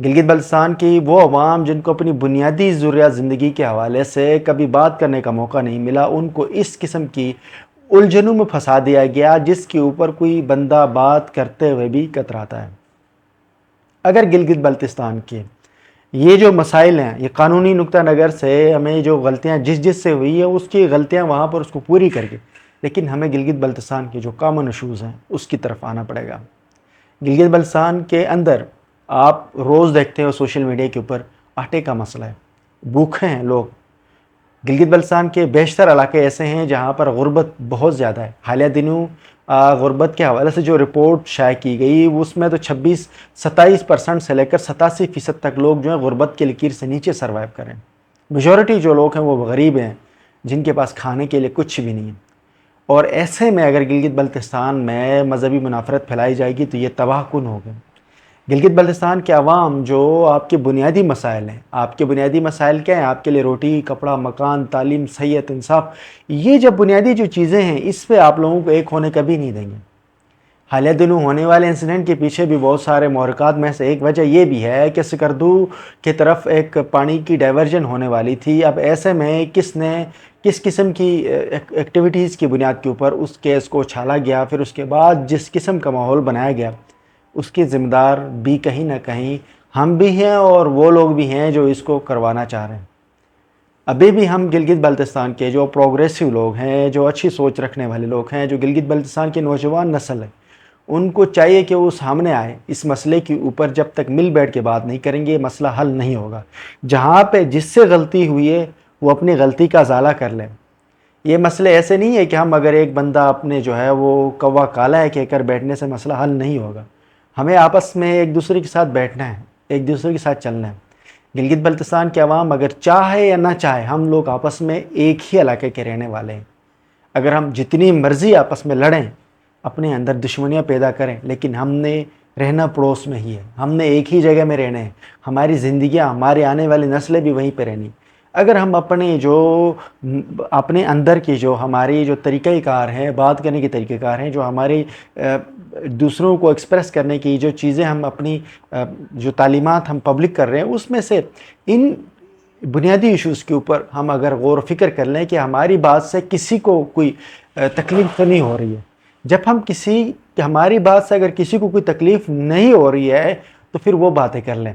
گلگت بلتستان کی وہ عوام جن کو اپنی بنیادی ضروریات زندگی کے حوالے سے کبھی بات کرنے کا موقع نہیں ملا، ان کو اس قسم کی الجھنوں میں پھنسا دیا گیا جس کے اوپر کوئی بندہ بات کرتے ہوئے بھی کتراتا ہے۔ اگر گلگت بلتستان کے یہ جو مسائل ہیں، یہ قانونی نقطہ نظر سے ہمیں جو غلطیاں جس سے ہوئی ہے اس کی غلطیاں وہاں پر اس کو پوری کر کے، لیکن ہمیں گلگت بلتستان کے جو کامن ایشوز ہیں اس کی طرف آنا پڑے گا۔ گلگت بلتستان کے اندر آپ روز دیکھتے ہو سوشل میڈیا کے اوپر آٹے کا مسئلہ ہے، بھوکے ہیں لوگ۔ گلگت بلتستان کے بیشتر علاقے ایسے ہیں جہاں پر غربت بہت زیادہ ہے۔ حالیہ دنوں غربت کے حوالے سے جو رپورٹ شائع کی گئی اس میں تو 27% سے لے کر 87% تک لوگ جو ہیں غربت کے لکیر سے نیچے سروائیو کریں۔ میجورٹی جو لوگ ہیں وہ غریب ہیں جن کے پاس کھانے کے لیے کچھ بھی نہیں ہے، اور ایسے میں اگر گلگت بلتستان میں مذہبی منافرت پھیلائی جائے گی تو یہ تباہ کن ہوگا۔ گلگت بلتستان کے عوام جو آپ کے بنیادی مسائل ہیں، آپ کے بنیادی مسائل کیا ہیں؟ آپ کے لیے روٹی، کپڑا، مکان، تعلیم، صحت، انصاف، یہ جب بنیادی جو چیزیں ہیں اس پہ آپ لوگوں کو ایک ہونے کبھی نہیں دیں گے۔ حالیہ دنوں ہونے والے انسیڈنٹ کے پیچھے بھی بہت سارے محرکات میں سے ایک وجہ یہ بھی ہے کہ سکردو کی طرف ایک پانی کی ڈائیورژن ہونے والی تھی۔ اب ایسے میں کس قسم کی ایکٹیویٹیز کی بنیاد کے اوپر اس کیس کو چھالا گیا، پھر اس کے بعد جس قسم کا ماحول بنایا گیا اس کے ذمہ دار بھی کہیں نہ کہیں ہم بھی ہیں اور وہ لوگ بھی ہیں جو اس کو کروانا چاہ رہے ہیں۔ ابھی بھی ہم گلگت بلتستان کے جو پروگریسو لوگ ہیں، جو اچھی سوچ رکھنے والے لوگ ہیں، جو گلگت بلتستان کی نوجوان نسل ہے، ان کو چاہیے کہ وہ سامنے آئے۔ اس مسئلے کے اوپر جب تک مل بیٹھ کے بات نہیں کریں گے مسئلہ حل نہیں ہوگا۔ جہاں پہ جس سے غلطی ہوئی ہے وہ اپنی غلطی کا ازالہ کر لیں۔ یہ مسئلے ایسے نہیں ہے کہ ہم اگر ایک بندہ اپنے جو ہے وہ کوا کالا ہے کہہ کر بیٹھنے سے مسئلہ حل نہیں ہوگا۔ ہمیں آپس میں ایک دوسرے کے ساتھ بیٹھنا ہے، ایک دوسرے کے ساتھ چلنا ہے۔ گلگت بلتستان کے عوام اگر چاہے یا نہ چاہے ہم لوگ آپس میں ایک ہی علاقے کے رہنے والے ہیں۔ اگر ہم جتنی مرضی آپس میں لڑیں، اپنے اندر دشمنیاں پیدا کریں، لیکن ہم نے رہنا پڑوس میں ہی ہے، ہم نے ایک ہی جگہ میں رہنے ہیں، ہماری زندگیاں، ہمارے آنے والی نسلیں بھی وہیں پہ رہنی۔ اگر ہم اپنے اندر کی جو ہماری جو طریقہ کار ہیں، بات کرنے کے طریقہ کار ہیں، جو ہماری دوسروں کو ایکسپریس کرنے کی جو چیزیں ہم اپنی جو تعلیمات ہم پبلک کر رہے ہیں اس میں سے ان بنیادی ایشوز کے اوپر ہم اگر غور و فکر کر لیں کہ ہماری بات سے کسی کو کوئی تکلیف تو نہیں ہو رہی ہے، جب ہماری بات سے اگر کسی کو کوئی تکلیف نہیں ہو رہی ہے تو پھر وہ باتیں کر لیں۔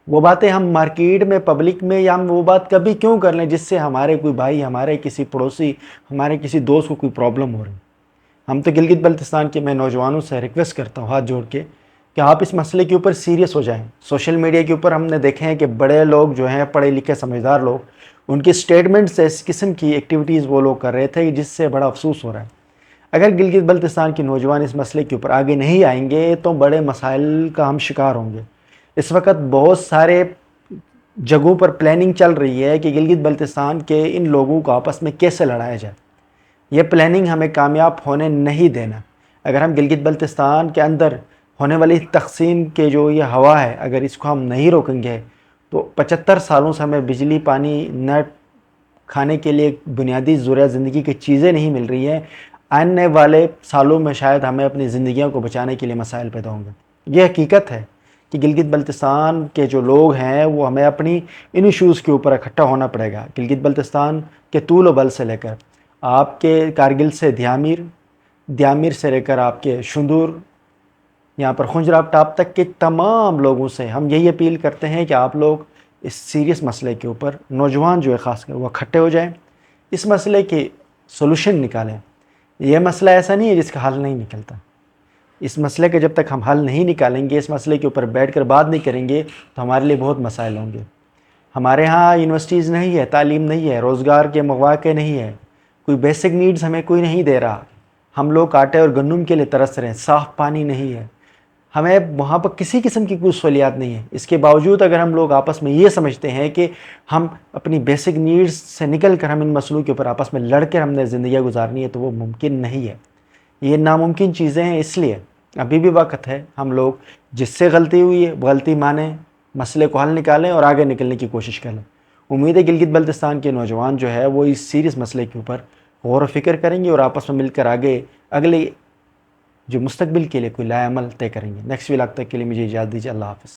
وہ باتیں ہم مارکیٹ میں، پبلک میں، یا ہم وہ بات کبھی کیوں کر لیں جس سے ہمارے کوئی بھائی، ہمارے کسی پڑوسی، ہمارے کسی دوست کو کوئی پرابلم ہو رہی۔ ہم تو گلگت بلتستان کے میں نوجوانوں سے ریکویسٹ کرتا ہوں ہاتھ جوڑ کے کہ آپ اس مسئلے کے اوپر سیریس ہو جائیں۔ سوشل میڈیا کے اوپر ہم نے دیکھے ہیں کہ بڑے لوگ جو ہیں، پڑھے لکھے سمجھدار لوگ، ان کے سٹیٹمنٹ سے اس قسم کی ایکٹیویٹیز وہ لوگ کر رہے تھے جس سے بڑا افسوس ہو رہا ہے۔ اگر گلگت بلتستان کے نوجوان اس مسئلے کے اوپر آگے نہیں آئیں گے تو بڑے مسائل کا ہم شکار ہوں گے۔ اس وقت بہت سارے جگہوں پر پلاننگ چل رہی ہے کہ گلگت بلتستان کے ان لوگوں کو آپس میں کیسے لڑایا جائے۔ یہ پلاننگ ہمیں کامیاب ہونے نہیں دینا۔ اگر ہم گلگت بلتستان کے اندر ہونے والی تقسیم کے جو یہ ہوا ہے، اگر اس کو ہم نہیں روکیں گے تو 75 سالوں سے ہمیں بجلی، پانی، نیٹ، کھانے کے لیے بنیادی ضروریات زندگی کی چیزیں نہیں مل رہی ہیں۔ آنے والے سالوں میں شاید ہمیں اپنی زندگیوں کو بچانے کے لیے مسائل پیدا ہوں گے۔ یہ حقیقت ہے کہ گلگت بلتستان کے جو لوگ ہیں وہ ہمیں اپنی ان ایشوز کے اوپر اکٹھا ہونا پڑے گا۔ گلگت بلتستان کے طول و بل سے لے کر آپ کے کارگل سے دیامیر سے لے کر آپ کے شندور، یہاں پر خنجراب ٹاپ تک کے تمام لوگوں سے ہم یہی اپیل کرتے ہیں کہ آپ لوگ اس سیریس مسئلے کے اوپر، نوجوان جو ہے خاص کر، وہ اکٹھے ہو جائیں، اس مسئلے کی سولوشن نکالیں۔ یہ مسئلہ ایسا نہیں ہے جس کا حل نہیں نکلتا۔ اس مسئلے کا جب تک ہم حل نہیں نکالیں گے، اس مسئلے کے اوپر بیٹھ کر بات نہیں کریں گے تو ہمارے لیے بہت مسائل ہوں گے۔ ہمارے ہاں یونیورسٹیز نہیں ہے، تعلیم نہیں ہے، روزگار کے مواقع نہیں ہے، کوئی بیسک نیڈز ہمیں کوئی نہیں دے رہا۔ ہم لوگ آٹے اور گندم کے لیے ترس رہے ہیں، صاف پانی نہیں ہے، ہمیں وہاں پر کسی قسم کی کوئی سہولیات نہیں ہے۔ اس کے باوجود اگر ہم لوگ آپس میں یہ سمجھتے ہیں کہ ہم اپنی بیسک نیڈز سے نکل کر ہم ان مسئلوں کے اوپر آپس میں لڑ کر ہم نے زندگیاں گزارنی ہے تو وہ ممکن نہیں ہے۔ یہ ناممکن چیزیں ہیں، اس لیے ابھی بھی وقت ہے ہم لوگ جس سے غلطی ہوئی ہے غلطی مانیں، مسئلے کو حل نکالیں اور آگے نکلنے کی کوشش کریں۔ امید ہے گلگت بلتستان کے نوجوان جو ہے وہ اس سیریس مسئلے کے اوپر غور و فکر کریں گے اور آپس میں مل کر آگے اگلے جو مستقبل کے لیے کوئی لائے عمل طے کریں گے۔ نیکسٹ ولاگ تک کے لیے مجھے اجازت دیجیے۔ اللہ حافظ۔